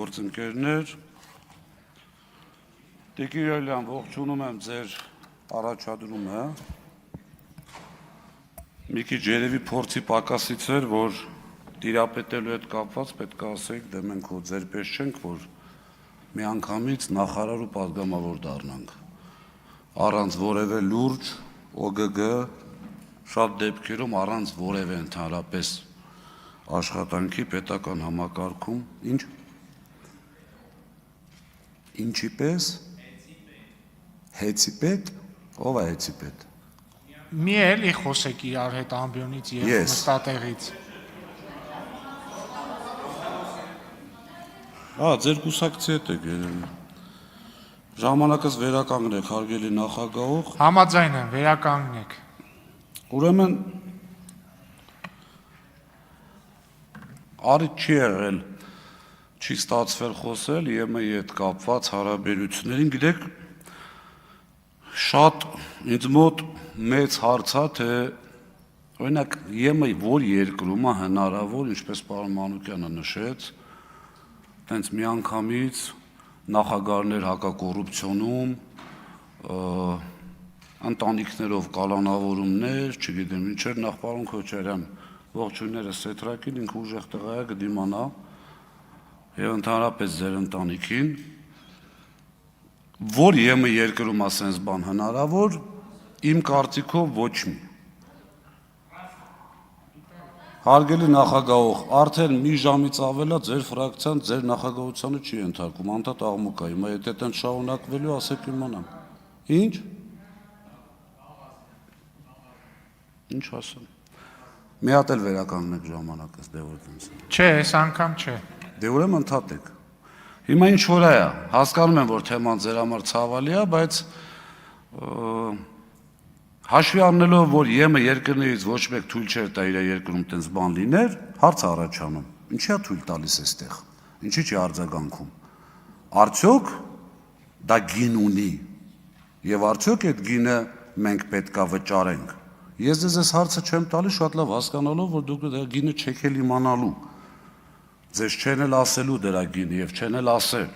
Գործընկերներ, Տիկին Յոլյան, ողջունում եմ ձեր առաջադրումը, մի քիչ երևի փորձի պակասից էր, որ տիրապետելու հետ կապված պետք է ասեիք, դե մենք ձեր պես չենք, որ միանգամից նախարար ու պատգամավոր դառնանք, առանց որևէ լուրջ, ՕԳԳ, շատ դեպքերում առանց որևէ ընդհանրապես աշխատանքի պետական համակարգում, ինչ? Ինչի պես? Հեծի պետ? Ով է հեծի պետ? Մի էլի խոսեք իրար հետ ամբյոնից և նստատեղից։ Ձեր կուսակցի հետ եք երևի։ Ժամանակս վերականգնեք, հարգելի նախագահող։ Համաձայն եմ, վերականգնեք։ Ուրեմն առիթ չի եղել, չի ստացվել խոսել ԵՄ-ի հետ կապված հարաբերություններին, գիտեք, շատ ինձ մոտ մեծ հարց է, թե օրինակ ԵՄ-ի որ երկրում է հնարավոր, ինչպես պարոն Մանուկյանը նշեց, տենց միանգամից նախագահներ հակակոռուպցիոնում, ընտանիքներով կալանավորումներ, չգիտեմ ինչեր, նախ պարոն Քոչարյան, ողջույնները սեթրակին, ինքը ուժեղ տղա է կդիմանա և ընդհանրապես ձեր ընտանիքին, որ ԵՄ երկրում ասենց բան հնարավոր, իմ կարծիքով ոչ մի։ Հարգելի նախագահող, արդեն մի ժամից ավել է ձեր ֆրակցիան ձեր նախագահությանը չի ենթարկում, անդադ աղմուկ է, հիմա եթե տենց շարունակվելու, ասեք իմանամ։ Ինչ? Ինչ ասեմ։ Մի հատ էլ վերականգնեք ժամանակս, դե որ տենց։ Չէ, այս անգամ չէ։ Դե ուրեմն ընդհատեք։ Հիմա ինչ որ է, հասկանում եմ, որ թեման ձեր համար ցավալի է, բայց հաշվի առնելով, որ ԵՄ երկրներից ոչ մեկ թույլ չէր տա իր երկրում տենց բան լիներ, հարց առաջանում, ինչի է թույլ տալիս այստեղ, ինչի չի արձագանքում, արդյոք դա գին ունի, և արդյոք այդ գինը մենք պետք է վճարենք, ես ձեզ հարցը չեմ տալի շատ լավ հասկանալով, որ դուք դա գինը չեք էլ իմանալու, ձեզ չեն էլ ասելու դրա գինը և չեն էլ ասել,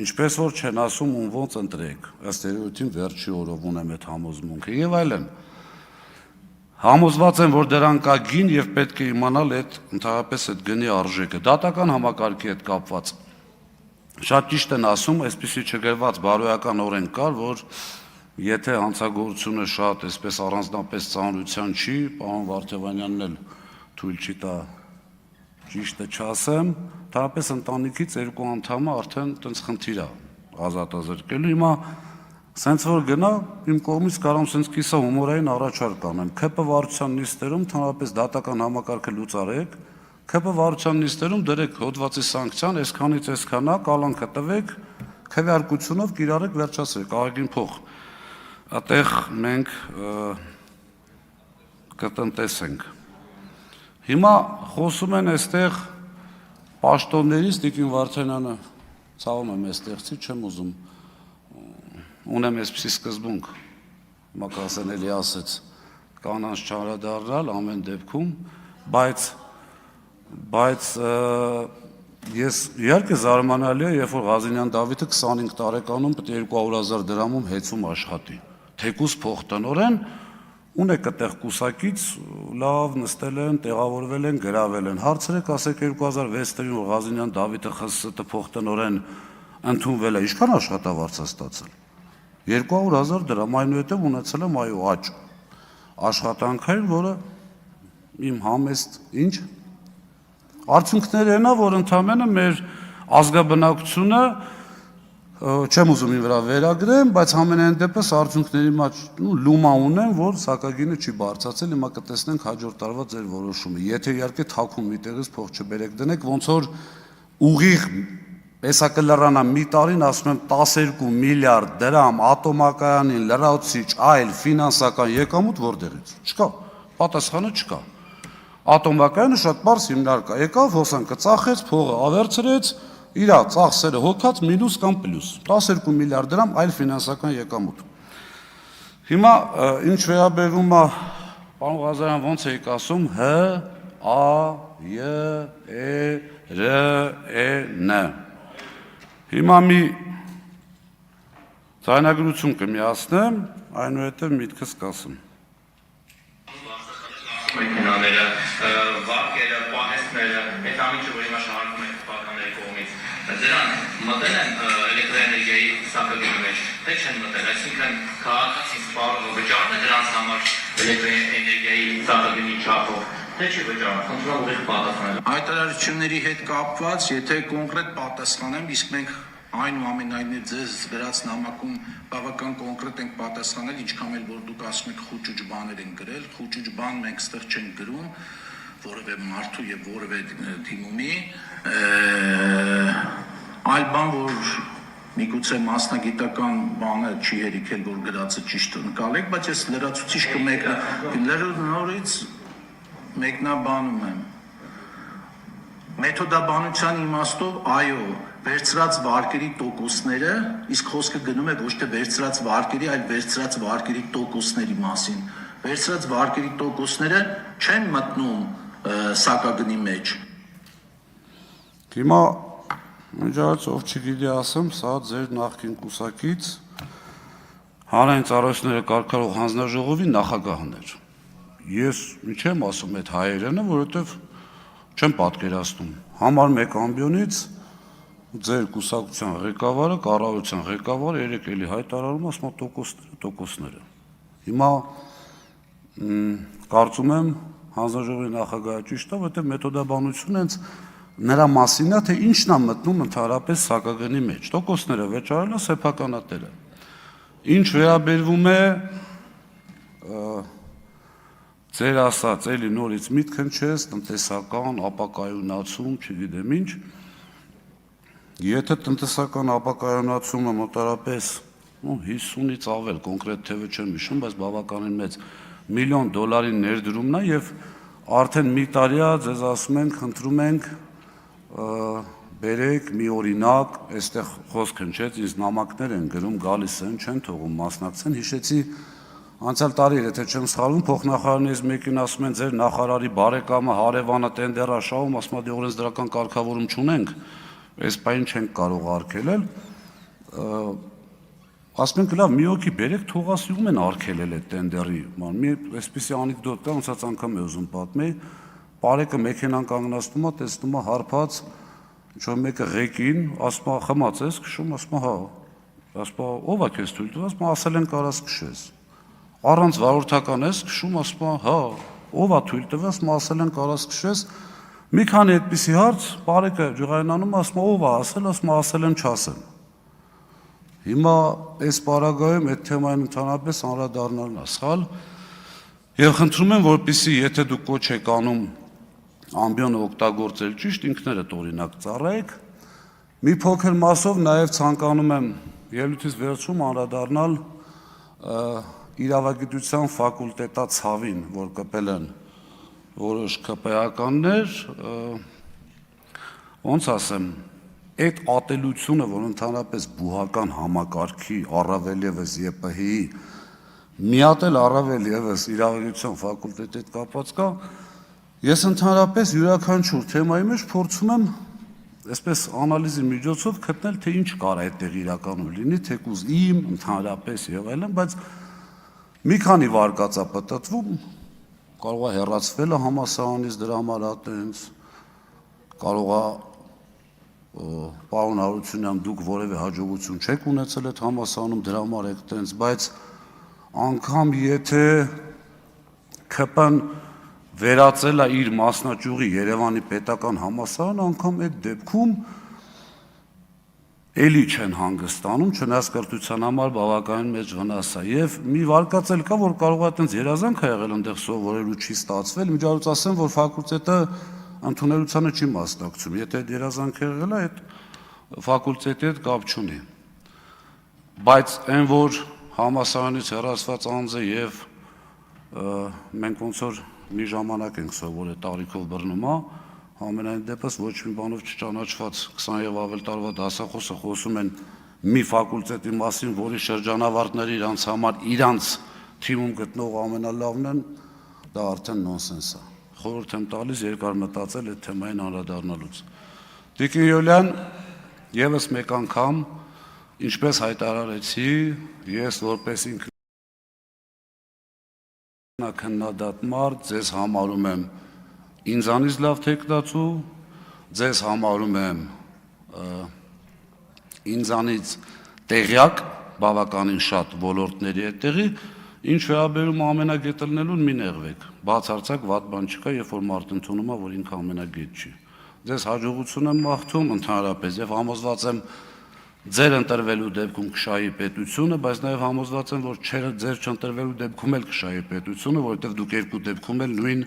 ինչպես որ չեն ասում ում ոնց ընտրեք, ըստ երևույթին վերջի օրով ունեմ այդ համոզմունքը և այլն, համոզված եմ, որ դրան կա գին և պետք է իմանալ այդ ընդհանրապես այդ գնի արժեքը, դատական համակարգի հետ կապված, շատ ճիշտ են ասում, այսպիսի չգրված բարոյական օրենք կար, որ եթե հանցագործությունը շատ այսպես առանձնապես ծանրության չի, պարոն Վարդևանյանն էլ թույլ չի տա ճիշտը չասեմ, ընդհանրապես ընտանիքից երկու անդամը արդեն տենց խնդիր է ազատազրկելու, հիմա սենց որ գնա, իմ կողմից կարամ սենց կիսա հումորային առաջարկ անեմ, ՔՊ վարչության նիստերում ընդհանրապես դատական համակարգը լուծարեք, ՔՊ վարչության նիստերում դրեք հոդվածի սանկցիան, այսքանից այսքանա, կալանքը տվեք, քվեարկությունով կիրառեք վերջացրեք, ահագին փող, այդտեղ մենք կտնտեսենք։ Հիմա խոսում են այստեղ պաշտոններից, Տիկին Վարդանյանը ցավում եմ այստեղցի, չեմ ուզում, ունեմ այսպիսի սկզբունք, հիմա կասեն էլի ասեց, կանանց չանդրադառնալ ամեն դեպքում, բայց ես իհարկե զարմանալի է, երբ որ Ղազենյան Դավիթը 25 տարեկանում պետք է 200,000 դրամում հեծում աշխատի, թեկուզ փոխտնօրեն, ունեք այդտեղ կուսակից, լավ նստել են, տեղավորվել են, գրավել են, հարցրեք, ասեք 2006 թվականին, որ Ղազենյան Դավիթը ԽՍՀՏ փոխտնօրեն ընդունվել է, ինչքան աշխատավարձ է ստացել, 200,000 դրամ, այնուհետև ունեցել եմ այո աճ, աշխատանքային, որը իմ համեստ, ինչ, արդյունքները են, որ ընդամենը մեր ազգաբնակությունը չեմ ուզում իմ վրա վերագրեմ, բայց համենայն դեպս արդյունքների լումա ունեմ, որ սակագինը չի բարձրացել, հիմա կտեսնենք հաջորդ տարվա ձեր որոշումը, եթե իհարկե թաքուն միտեղից փող չբերեք դնեք, ոնց որ ուղիղ եսա կլրանա մի տարին, ասում եմ 12 միլիարդ դրամ ատոմակայանին, լրացուցիչ, այլ ֆինանսական եկամուտ որտեղից, չկա, պատասխանը չկա, ատոմակայանը շատ պարզ հիմնարկ է, եկավ հոսանքը ծախեց, փողը ավերցրեց, իրա ծախսերը հոգած մինուս կամ պլյուս, 12 միլիարդ դրամ այլ ֆինանսական եկամուտ։ Հիմա ինչ վերաբերում է, պարոն Ղազարյան ոնց էիք ասում, Հ, Ա, Ե, Է, ՌԵՆ։ Հիմա մի ձայնագրություն կմիացնեմ, այնուհետև միտքս կասեմ։ Մեքենաները, վարկերը, պահեստները, այդ ամենը, որ հիմա շահարկում են քաղաքների կողմից, դրանք մտել են էլեկտրոէներգիայի սակագնի մեջ, թե չեն մտել, այսինքն քաղաքացին սպառողը վճարում է դրանց համար էլեկտրոէներգիայի սակագնի չափով, թե չի վճարում, խնդրում եմ ուղիղ պատասխանել։ Հայտարարությունների հետ կապված, եթե կոնկրետ պատասխանեմ, իսկ մենք այնուամենայնիվ ձեզ գրած նամակում բավական կոնկրետ ենք պատասխանել, ինչքան էլ որ դուք ասում եք խուճուճ բաներ են գրել, խուճուճ բան մենք ստեղ չենք գրում, որևէ մարդու եւ որևէ թիմումի, այլ բան, որ միգուցե մասնագիտական բանը չի հերիքել, որ գրածը ճիշտ ընկալեք, բայց ես լրացուցիչ նորից մեկնաբանում եմ։ Մեթոդաբանության իմաստով, այո, վերցրած վարկերի տոկոսները, իսկ խոսքը գնում է ոչ թե վերցրած վարկերի, այլ վերցրած վարկերի տոկոսների մասին։ Վերցրած վարկերի տոկոսները չեն մտնում սակագնի մեջ։ Հիմա միջից ով չգիտի ասեմ, սա ձեր նախկին կուսակից հանրային ծառայությունները կարգավորող հանձնաժողովի նախագահն էր։ Ես չեմ ասում այդ հայերենը, որովհետև չեմ պատկերացնում։ Համար 1 ամբիոնից ձեր կուսակցության ղեկավարը, կառավարության ղեկավարը երեք էլի հայտարարում ասում տոկոսները։ Հիմա կարծում եմ հանձնաժողովի նախագահը ճիշտ է, որովհետև մեթոդաբանությունը հենց նրա մասինն է, թե ինչն է մտնում ընդհանրապես սակագնի մեջ։ Տոկոսները վճարելը սեփականատերը։ Ինչ վերաբերվում է ձեր ասած, էլի նորից միտք հնչեց, տնտեսական ապակայունացում, չգիտեմ ինչ, եթե տնտեսական ապակայունացումը մոտարապես 50-ից ավել, կոնկրետ թևը չեմ հիշում, բայց բավականին մեծ $1 միլիոն ներդրումն է եւ արդեն մի տարի է ձեզ ասում ենք, խնդրում ենք բերեք մի օրինակ, այստեղ խոսք հնչեց, ինձ նամակներ են գրում, գալիս են, չեն թողում մասնակցեն, հիշեցի անցյալ տարի, եթե չեմ սխալվում, փոխնախարարներից մեկին ասում են ձեր նախարարի բարեկամը հարևանը տենդեր աշահում, ասում է դե օրենսդրական կարգավորում չունենք, այս բանը չենք կարող արգելել, ասում ենք լավ, մի հոգի բերեք թողասի ում են արգելել այդ տենդերի, մի այսպիսի անեկդոտ կա, ոնց անգամ է ուզում պատմեի, բարեկը մեքենան կանգնացնում է, տեսնում է հարբած, ինչ-որ մեկը ղեկին, ասում է խմած ես քշում, ասում է հա, ասում է ով է քեզ թույլ տվել, ասում է ասել են կարաս քշես, առանց վարորդական ես քշում, ասում է հա, ով է թույլ տվել, ասում է ասել են կարաս քշես, մի քանի այդպիսի հարց, բարեկը ջղայնանում, ասում է ով է ասել, ասում է ասել են չասեն։ Հիմա այս պարագայում այդ թեմային ընդհանրապես անդրադառնալն է սխալ եւ խնդրում եմ, որպեսզի եթե դուք կոչ եք անում ամբիոնը օգտագործել ճիշտ, ինքներդ օրինակ ծառայեք, մի փոքր մասով նաեւ ցանկանում եմ ելույթից վերջում անդրադառնալ իրավագիտության ֆակուլտետացավին, որ կպել են որոշ ԿՊԱ-ականներ, ոնց ասեմ, այդ ատելությունը, որ ընդհանրապես բուհական համակարգի առավել եւս ԵՊՀ-ի մի հատ էլ առավել եւս իրավագիտության ֆակուլտետի հետ կապված կա, ես ընդհանրապես յուրաքանչյուր թեմայի մեջ փորձում եմ այսպես անալիզի միջոցով գտնել, թե ինչ կարող է այդտեղ իրականում լինի, թեկուզ իմ ընդհանրապես եւ այլն, բայց մի քանի վարկած է պատտվում, կարող է հեռացվել համասարանից դրա համար այտենց, կարող է պարոն Հարությունյան դուք որևէ հաջողություն չեք ունեցել այդ համասարանում դրա համար եք այտենց, բայց անգամ եթե ԿՊ-ն վերածել է իր մասնաճյուղի Երևանի պետական համալսարանը, անգամ այդ դեպքում էլի չեն հանգստանում, չնայած կրթության համար բավականին մեծ վնաս է։ Եվ մի վարկած էլ կա, որ կարող է այտենց երազանք ա եղել այնտեղ սովորելու չի ստացվել, միջավայրից ասեմ, որ ֆակուլտետը ընդունելությանը չի մասնակցում, եթե այդ երազանքը եղել է, այդ ֆակուլտետի հետ կապ չունի։ Բայց այն, որ համալսարանից հեռացված անձ է եւ մենք ոնց որ մի ժամանակ ենք սովորել տարիքով բռնում է, ամենայն դեպս ոչ մի բանով չճանաչված 20 եւ ավել տարվա դասախոսը խոսում են մի ֆակուլտետի մասին, որի շրջանավարտները իրանց համար իրանց թիմում գտնող ամենալավն են, դա արդեն նոնսենս է։ Խորհուրդ եմ տալիս երկար մտածել այդ թեմային անդրադառնալուց։ Տիկին Յոլյան, եւս մեկ անգամ, ինչպես հայտարարեցի, ես որպես ինքնաքննադատ մարդ ձեզ համարում եմ ինձանից լավ թեկնածու, ձեզ համարում եմ ինձանից տեղյակ բավականին շատ ոլորտների հետեղի, ինչ վերաբերում ամենագետ լնելուն մի նեղվեք, բացարձակ վատ բան չկա, երբ որ մարդ ընդունում է, որ ինքը ամենագետ չի։ Ձեզ հաջողություն եմ մաղթում ընդհանրապես եւ համոզված եմ ձեր ընտրվելու դեպքում կշահի պետությունը, բայց նաեւ համոզված եմ, որ ձեր չընտրվելու դեպքում էլ կշահի պետությունը, որովհետեւ դուք երկու դեպքում էլ նույն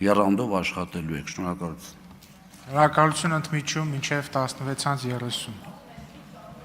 եռանդով աշխատելու եք։ Շնորհակալություն։ Շնորհակալություն ընդմիջում մինչև 16:30։